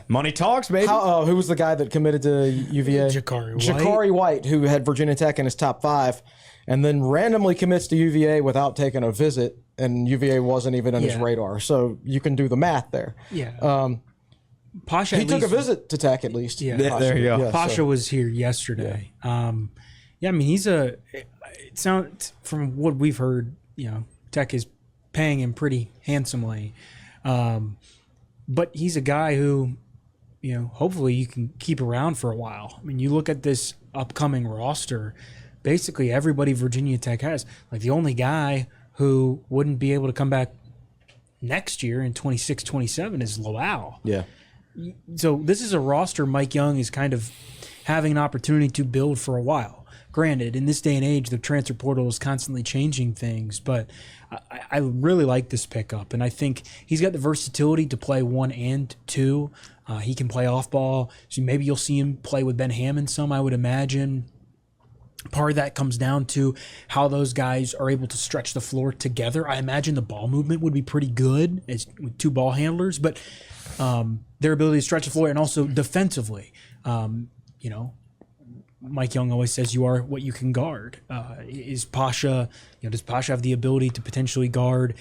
Money talks, baby. Who was the guy that committed to UVA? Jakari White, who had Virginia Tech in his top 5. And then randomly commits to UVA without taking a visit, and UVA wasn't even on his radar. So you can do the math there. Yeah. Pasha. He took a visit to Tech at least. Yeah. There you go. Yeah, Pasha was here yesterday. I mean, he's it sounds from what we've heard, Tech is paying him pretty handsomely. But he's a guy who, hopefully you can keep around for a while. I mean, you look at this upcoming roster. Basically, everybody Virginia Tech has. Like, the only guy who wouldn't be able to come back next year in 26-27 is Lowell. Yeah. So this is a roster Mike Young is kind of having an opportunity to build for a while. Granted, in this day and age, the transfer portal is constantly changing things, but I really like this pickup, and I think he's got the versatility to play 1 and 2. He can play off ball, so maybe you'll see him play with Ben Hammond some, I would imagine. Part of that comes down to how those guys are able to stretch the floor together. I imagine the ball movement would be pretty good with 2 ball handlers, but their ability to stretch the floor and also defensively. Mike Young always says you are what you can guard. Is Pasha, does Pasha have the ability to potentially guard,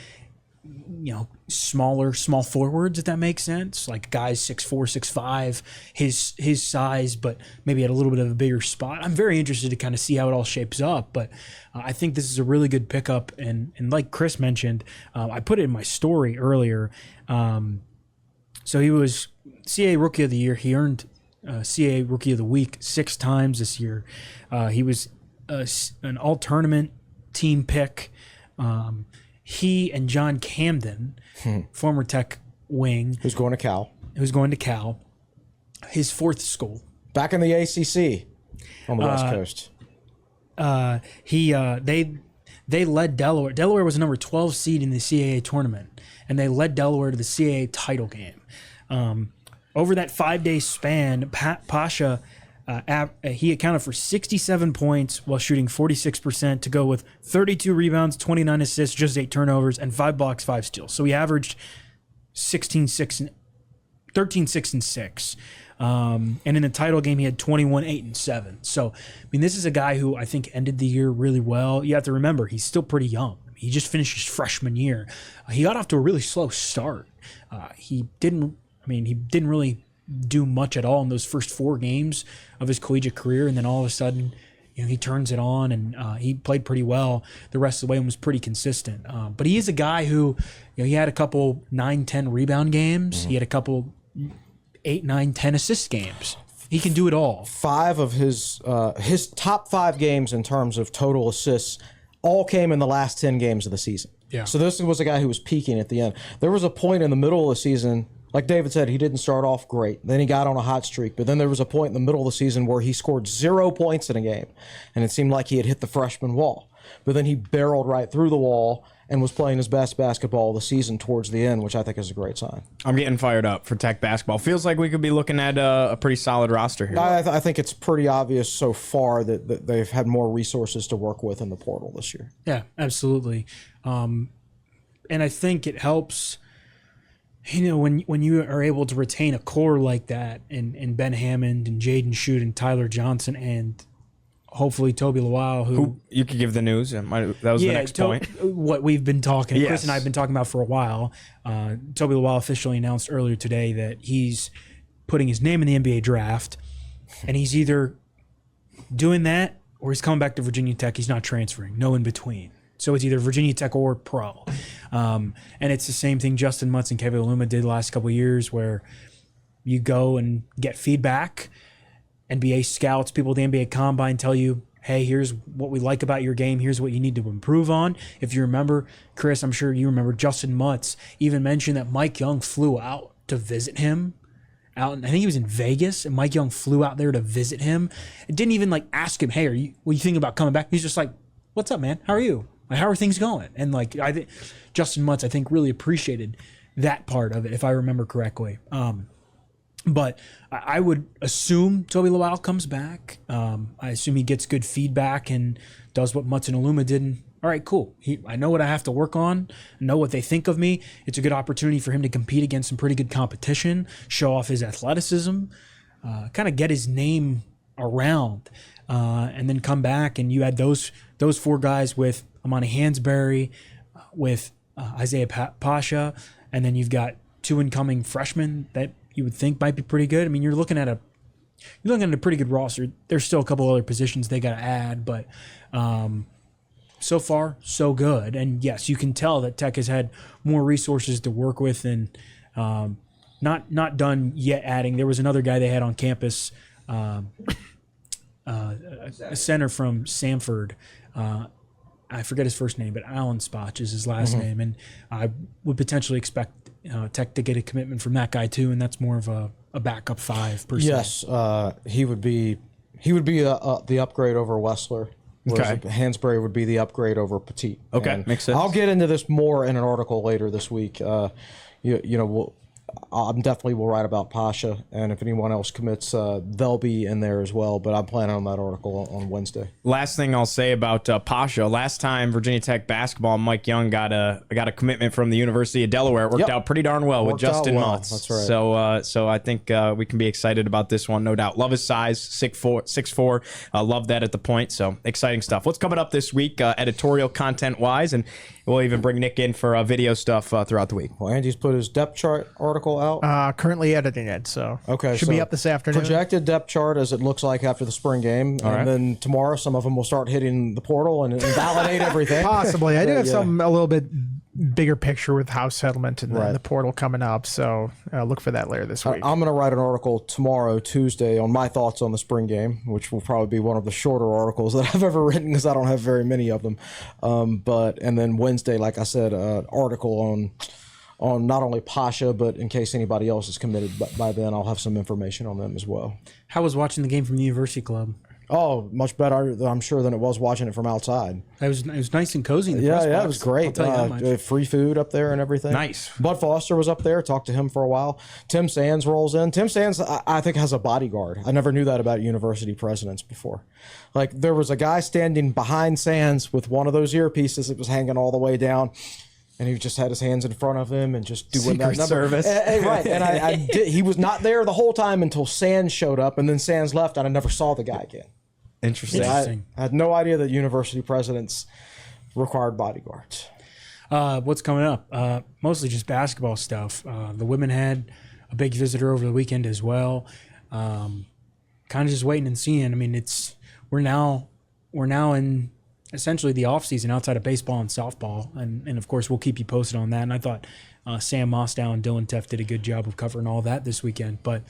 small forwards, if that makes sense? Like guys 6'4", 6'5", his size, but maybe at a little bit of a bigger spot. I'm very interested to kind of see how it all shapes up, but I think this is a really good pickup. And like Chris mentioned, I put it in my story earlier. So he was CAA Rookie of the Year. He earned CAA Rookie of the Week 6 times this year. He was an all-tournament team pick. He and John Camden, former Tech wing. Who's going to Cal. His 4th school. Back in the ACC on the West Coast. They led Delaware. Delaware was a number 12 seed in the CAA tournament, and they led Delaware to the CAA title game. Over that 5-day span, Pasha, he accounted for 67 points while shooting 46% to go with 32 rebounds, 29 assists, just 8 turnovers, and 5 blocks, 5 steals. So he averaged 13, 6, and 6. And in the title game, he had 21, 8, and 7. So, this is a guy who I think ended the year really well. You have to remember, he's still pretty young. He just finished his freshman year. He got off to a really slow start. He didn't really do much at all in those first 4 games of his collegiate career, and then all of a sudden, he turns it on, and he played pretty well the rest of the way and was pretty consistent. But he is a guy who, he had a couple 9, 10 rebound games. He had a couple 8, 9, 10 assist games. He can do it all. 5 of his top 5 games in terms of total assists all came in the last 10 games of the season. Yeah. So this was a guy who was peaking at the end. There was a point in the middle of the season, like David said, he didn't start off great. Then he got on a hot streak. But then there was a point in the middle of the season where he scored 0 points in a game. And it seemed like he had hit the freshman wall. But then he barreled right through the wall and was playing his best basketball of the season towards the end, which I think is a great sign. I'm getting fired up for Tech basketball. Feels like we could be looking at a pretty solid roster here. I think it's pretty obvious so far that they've had more resources to work with in the portal this year. Yeah, absolutely. And I think it helps, when you are able to retain a core like that in Ben Hammond and Jaden Shute and Tyler Johnson and hopefully Toby Lawal, who you could give the news. That was the next point. What we've been talking, yes. Chris and I have been talking about for a while. Toby Lawal officially announced earlier today that he's putting his name in the NBA draft, and he's either doing that or he's coming back to Virginia Tech. He's not transferring, no in between. So it's either Virginia Tech or pro. And it's the same thing Justin Mutz and Kevin Aluma did the last couple of years, where you go and get feedback. NBA scouts, people at the NBA Combine tell you, hey, here's what we like about your game. Here's what you need to improve on. If you remember, Chris, I'm sure you remember, Justin Mutz even mentioned that Mike Young flew out to visit him. I think he was in Vegas, and Mike Young flew out there to visit him. It didn't even ask him, hey, what are you thinking about coming back? He's just like, what's up, man? How are you? How are things going? And I think Justin Mutz, I think, really appreciated that part of it, if I remember correctly. But I would assume Toby Lawal comes back. I assume he gets good feedback and does what Mutz and Aluma did. And, all right, cool. I know what I have to work on. I know what they think of me. It's a good opportunity for him to compete against some pretty good competition, show off his athleticism, kind of get his name around, and then come back. And you had those 4 guys with Amani Hansberry, with Izaiah Pasha, and then you've got 2 incoming freshmen that you would think might be pretty good. You're looking at a pretty good roster. There's still a couple other positions they got to add, but so far so good. And yes, you can tell that Tech has had more resources to work with, and not done yet adding. There was another guy they had on campus, a center from Samford. I forget his first name, but Alan Spotch is his last name, and I would potentially expect Tech to get a commitment from that guy too, and that's more of a backup 5 per se. Yes, he would be the upgrade over Wessler. Okay. Hansberry would be the upgrade over Petit. Okay, makes sense. I'll get into this more in an article later this week. I definitely will write about Pasha, and if anyone else commits, they'll be in there as well. But I'm planning on that article on Wednesday. Last thing I'll say about Pasha. Last time Virginia Tech basketball, Mike Young got a commitment from the University of Delaware. It worked out pretty darn well with Justin Mutz. That's right. So I think we can be excited about this one, no doubt. Love his size, 6'4". Love that at the point. So exciting stuff. What's coming up this week, editorial content wise, and we'll even bring Nick in for video stuff throughout the week. Well, Andy's put his depth chart article out. Currently editing it, so should be up this afternoon. Projected depth chart as it looks like after the spring game, then tomorrow some of them will start hitting the portal and validate everything. Possibly, I do have some a little bit bigger picture with house settlement and the portal coming up, so look for that later this week. I'm going to write an article tomorrow, Tuesday, on my thoughts on the spring game, which will probably be one of the shorter articles that I've ever written because I don't have very many of them. And then Wednesday, like I said, an article on not only Pasha, but in case anybody else is committed by then, I'll have some information on them as well. How was watching the game from the University Club? Oh, much better, I'm sure, than it was watching it from outside. It was nice and cozy. It was great. Free food up there and everything. Nice. Bud Foster was up there. Talked to him for a while. Tim Sands rolls in. Tim Sands, I think, has a bodyguard. I never knew that about university presidents before. Like, there was a guy standing behind Sands with one of those earpieces that was hanging all the way down. And he just had his hands in front of him and just doing Secret that Service. Right. And he was not there the whole time until Sands showed up, and then Sands left, and I never saw the guy again. Interesting. I had no idea that university presidents required bodyguards. What's coming up? Mostly just basketball stuff. The women had a big visitor over the weekend as well. Kind of just waiting and seeing. I mean, we're now in essentially the off season outside of baseball and softball, and of course we'll keep you posted on that. And I thought Sam Mostow and Dylan Teff did a good job of covering all that this weekend. But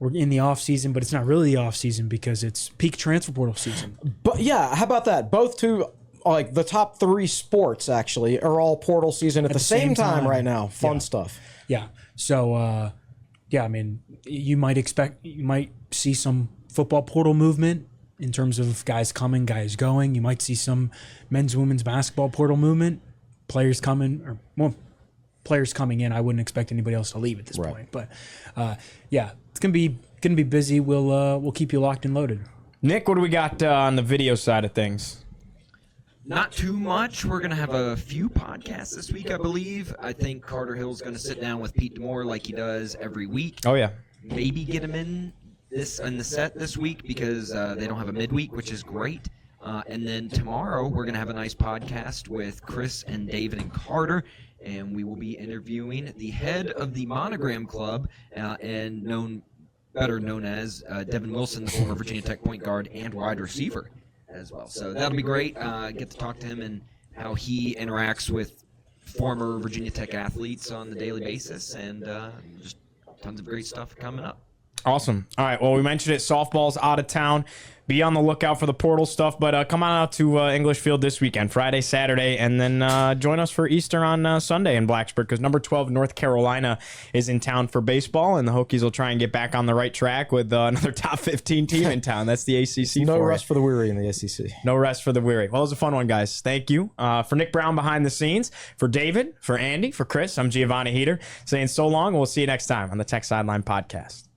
we're in the off season, but it's not really the off season because it's peak transfer portal season. But yeah, how about that? Both two, like the top 3 sports actually, are all portal season at the same time right now. Fun stuff. Yeah. So I mean, you might see some football portal movement in terms of guys coming, guys going. You might see some men's, women's basketball portal movement, players coming in. I wouldn't expect anybody else to leave at this point. But it's gonna be busy. We'll keep you locked and loaded. Nick, what do we got on the video side of things? Not too much. We're going to have a few podcasts this week, I believe. I think Carter Hill's going to sit down with Pete Demore like he does every week. Oh, yeah. Maybe get him in the set this week because they don't have a midweek, which is great. And then tomorrow we're going to have a nice podcast with Chris and David and Carter, and we will be interviewing the head of the Monogram Club and better known as Devin Wilson, the former Virginia Tech point guard and wide receiver as well. So that'll be great. Get to talk to him and how he interacts with former Virginia Tech athletes on the daily basis, and just tons of great stuff coming up. Awesome. All right. Well, we mentioned it. Softball's out of town. Be on the lookout for the portal stuff, but come on out to English Field this weekend, Friday, Saturday, and then join us for Easter on Sunday in Blacksburg because number 12 North Carolina is in town for baseball, and the Hokies will try and get back on the right track with another top 15 team in town. That's the ACC. No rest for the weary in the SEC. No rest for the weary. Well, it was a fun one, guys. Thank you. For Nick Brown behind the scenes, for David, for Andy, for Chris, I'm Giovanni Heater saying so long. We'll see you next time on the Tech Sideline Podcast.